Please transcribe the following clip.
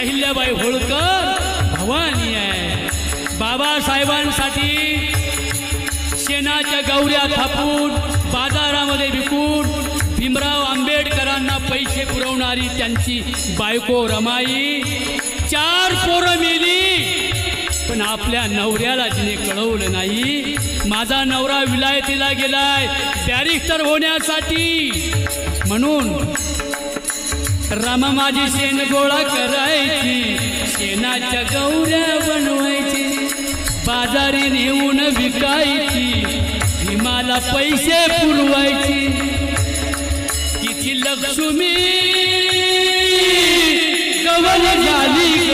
अहिल्याबाई होळकर भवानी आहे। बाबासाहेबांसाठी शेणाच्या गौऱ्या थापून बाजारामध्ये विकून भीमराव आंबेडकरांना पैसे पुरवणारी त्यांची बायको रमाई 4 पोरं मेली, पण आपल्या नवऱ्याला तिने कळवलं नाही। माझा नवरा विलायतीला गेलाय बॅरिस्टर होण्यासाठी, म्हणून रामा माझी शेण गोळा करायची, शेणाच्या गौऱ्या बनवायची, बाजारी नेऊन विकायची, भीमाला पैसे पुरवायची। तिची लक्ष्मी गवल झाली ग,